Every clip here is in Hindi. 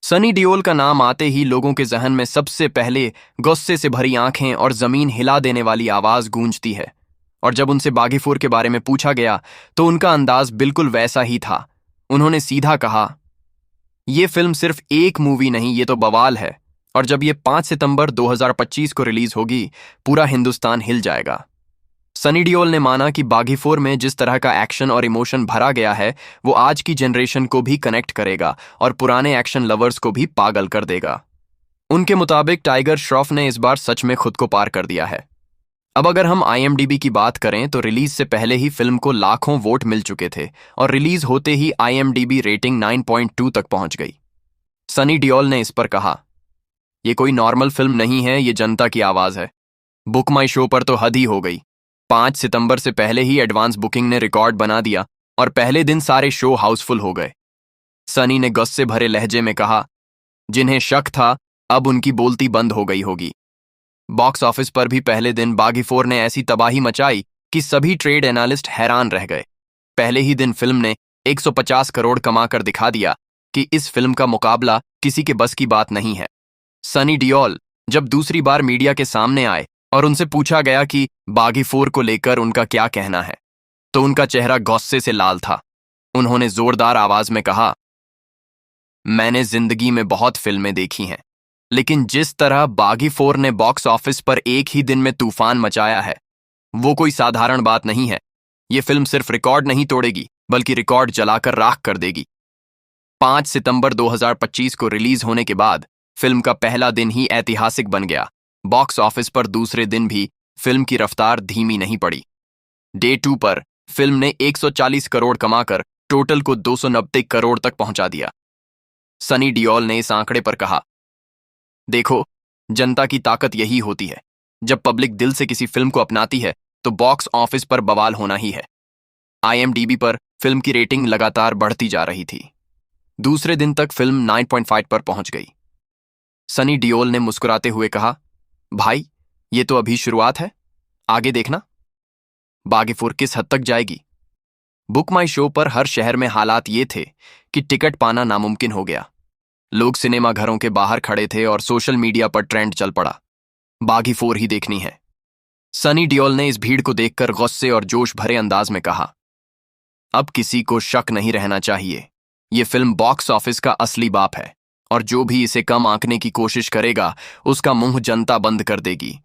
सनी डियोल का नाम आते ही लोगों के जहन में सबसे पहले गुस्से से भरी आंखें और जमीन हिला देने वाली आवाज गूंजती है। और जब उनसे बागीपुर के बारे में पूछा गया तो उनका अंदाज बिल्कुल वैसा ही था। उन्होंने सीधा कहा, ये फिल्म सिर्फ एक मूवी नहीं, ये तो बवाल है। और जब ये 5 सितंबर 2025 को रिलीज होगी, पूरा हिंदुस्तान हिल जाएगा। सनी डियोल ने माना कि बागीपुर में जिस तरह का एक्शन और इमोशन भरा गया है, वो आज की जनरेशन को भी कनेक्ट करेगा और पुराने एक्शन लवर्स को भी पागल कर देगा। उनके मुताबिक टाइगर श्रॉफ ने इस बार सच में खुद को पार कर दिया है। अब अगर हम IMDb की बात करें तो रिलीज से पहले ही फिल्म को लाखों वोट मिल चुके थे और रिलीज होते ही IMDb रेटिंग 9.2 तक पहुंच गई। सनी डियोल ने इस पर कहा, ये कोई नॉर्मल फिल्म नहीं है, ये जनता की आवाज है। बुक माई शो पर तो हद ही हो गई। 5 सितंबर से पहले ही एडवांस बुकिंग ने रिकॉर्ड बना दिया और पहले दिन सारे शो हाउसफुल हो गए। सनी ने गुस्से भरे लहजे में कहा, जिन्हें शक था अब उनकी बोलती बंद हो गई होगी। बॉक्स ऑफिस पर भी पहले दिन बागीपुर ने ऐसी तबाही मचाई कि सभी ट्रेड एनालिस्ट हैरान रह गए। पहले ही दिन फिल्म ने 150 करोड़ कमाकर दिखा दिया कि इस फिल्म का मुकाबला किसी के बस की बात नहीं है। सनी डियोल जब दूसरी बार मीडिया के सामने आए और उनसे पूछा गया कि बागीपुर को लेकर उनका क्या कहना है, तो उनका चेहरा गुस्से से लाल था। उन्होंने जोरदार आवाज में कहा, मैंने जिंदगी में बहुत फिल्में देखी हैं, लेकिन जिस तरह बागीपुर ने बॉक्स ऑफिस पर एक ही दिन में तूफान मचाया है, वो कोई साधारण बात नहीं है। ये फिल्म सिर्फ रिकॉर्ड नहीं तोड़ेगी, बल्कि रिकॉर्ड जलाकर राख कर देगी। 5 सितंबर 2025 को रिलीज होने के बाद फिल्म का पहला दिन ही ऐतिहासिक बन गया। बॉक्स ऑफिस पर दूसरे दिन भी फिल्म की रफ्तार धीमी नहीं पड़ी। डे 2 पर फिल्म ने 140 करोड़ कमाकर टोटल को 290 करोड़ तक पहुंचा दिया। सनी डियोल ने इस आंकड़े पर कहा, देखो, जनता की ताकत यही होती है। जब पब्लिक दिल से किसी फिल्म को अपनाती है तो बॉक्स ऑफिस पर बवाल होना ही है। IMDb पर फिल्म की रेटिंग लगातार बढ़ती जा रही थी। दूसरे दिन तक फिल्म 9.5 पर पहुंच गई। सनी डियोल ने मुस्कुराते हुए कहा, भाई, ये तो अभी शुरुआत है, आगे देखना बागीपुर किस हद तक जाएगी। बुक माई शो पर हर शहर में हालात ये थे कि टिकट पाना नामुमकिन हो गया। लोग सिनेमा घरों के बाहर खड़े थे और सोशल मीडिया पर ट्रेंड चल पड़ा, बागीपुर ही देखनी है। सनी डियोल ने इस भीड़ को देखकर गुस्से और जोश भरे अंदाज में कहा, अब किसी को शक नहीं रहना चाहिए, ये फिल्म बॉक्स ऑफिस का असली बाप है और जो भी इसे कम आंकने की कोशिश करेगा उसका मुंह जनता बंद कर देगी।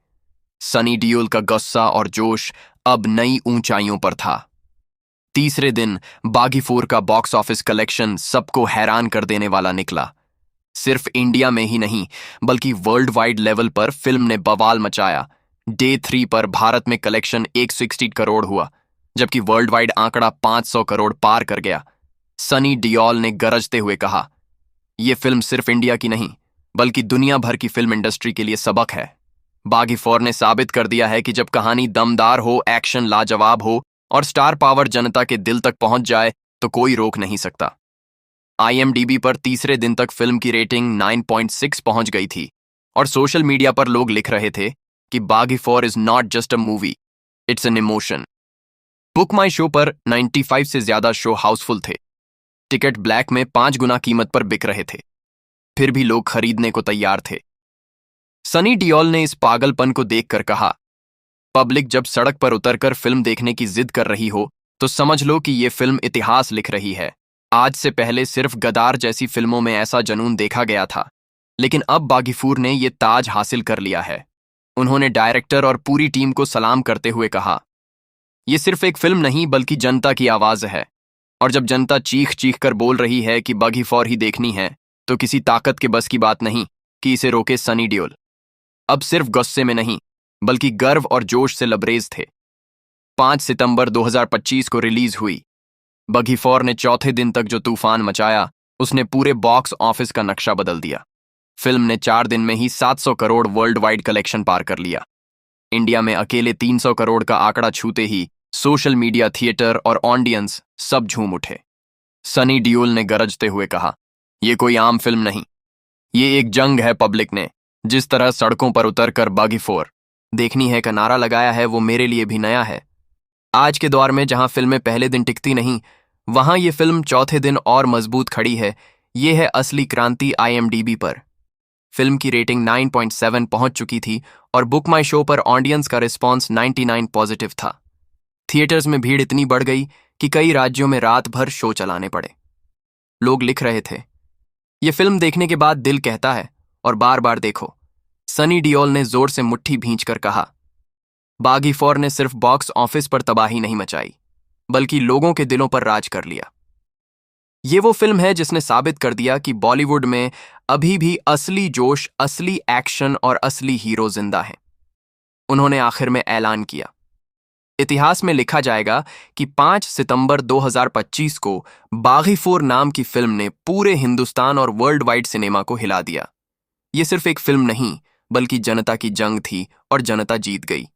सनी डियोल का गुस्सा और जोश अब नई ऊंचाइयों पर था। तीसरे दिन बागीपुर का बॉक्स ऑफिस कलेक्शन सबको हैरान कर देने वाला निकला। सिर्फ इंडिया में ही नहीं, बल्कि वर्ल्ड वाइड लेवल पर फिल्म ने बवाल मचाया। डे 3 पर भारत में कलेक्शन 160 करोड़ हुआ, जबकि वर्ल्ड वाइड आंकड़ा 500 करोड़ पार कर गया। सनी डियोल ने गरजते हुए कहा, यह फिल्म सिर्फ इंडिया की नहीं, बल्कि दुनिया भर की फिल्म इंडस्ट्री के लिए सबक है। बागीपुर ने साबित कर दिया है कि जब कहानी दमदार हो, एक्शन लाजवाब हो और स्टार पावर जनता के दिल तक पहुंच जाए तो कोई रोक नहीं सकता। IMDb पर तीसरे दिन तक फिल्म की रेटिंग 9.6 पहुंच गई थी और सोशल मीडिया पर लोग लिख रहे थे कि Bagipur is not just a movie, it's an emotion. Book my show पर 95 से ज्यादा शो हाउसफुल थे। टिकट ब्लैक में 5 गुना कीमत पर बिक रहे थे, फिर भी लोग खरीदने को तैयार थे। सनी डियोल ने इस पागलपन को देखकर कहा, पब्लिक जब सड़क पर उतरकर फिल्म देखने की जिद कर रही हो तो समझ लो कि यह फिल्म इतिहास लिख रही है। आज से पहले सिर्फ गदार जैसी फिल्मों में ऐसा जुनून देखा गया था, लेकिन अब बागीपुर ने यह ताज हासिल कर लिया है। उन्होंने डायरेक्टर और पूरी टीम को सलाम करते हुए कहा, यह सिर्फ एक फिल्म नहीं बल्कि जनता की आवाज है, और जब जनता चीख चीख कर बोल रही है कि बागीपुर ही देखनी है तो किसी ताकत के बस की बात नहीं कि इसे रोके सनी डियोल। अब सिर्फ गुस्से में नहीं, बल्कि गर्व और जोश से लबरेज थे। 5 सितंबर 2025 को रिलीज हुई बागीपुर ने चौथे दिन तक जो तूफान मचाया, उसने पूरे बॉक्स ऑफिस का नक्शा बदल दिया। फिल्म ने 4 दिन में ही 700 करोड़ वर्ल्ड वाइड कलेक्शन पार कर लिया। इंडिया में अकेले 300 करोड़ का आंकड़ा छूते ही सोशल मीडिया, थिएटर और ऑडियंस सब झूम उठे। सनी डियोल ने गरजते हुए कहा, यह कोई आम फिल्म नहीं, ये एक जंग है। पब्लिक ने जिस तरह सड़कों पर उतरकर बागीपुर देखनी है का नारा लगाया है, वो मेरे लिए भी नया है। आज के दौर में जहां फिल्में पहले दिन टिकती नहीं, वहां ये फिल्म चौथे दिन और मजबूत खड़ी है। ये है असली क्रांति IMDb पर। फिल्म की रेटिंग 9.7 पहुंच चुकी थी और बुक माई शो पर ऑडियंस का रिस्पॉन्स 99 पॉजिटिव था। थिएटर्स में भीड़ इतनी बढ़ गई कि कई राज्यों में रात भर शो चलाने पड़े। लोग लिख रहे थे, ये फिल्म देखने के बाद दिल कहता है और बार बार देखो। सनी डियोल ने जोर से मुट्ठी भींचकर कहा। बागी 4 ने सिर्फ बॉक्स ऑफिस पर तबाही नहीं मचाई, बल्कि लोगों के दिलों पर राज कर लिया। ये वो फिल्म है जिसने साबित कर दिया कि बॉलीवुड में अभी भी असली जोश, असली एक्शन और असली हीरो जिंदा हैं। उन्होंने आखिर में ऐलान किया, इतिहास में लिखा जाएगा कि 5 सितंबर 2025 को बागी 4 नाम की फिल्म ने पूरे हिंदुस्तान और वर्ल्ड वाइड सिनेमा को हिला दिया। ये सिर्फ एक फिल्म नहीं, बल्कि जनता की जंग थी और जनता जीत गई।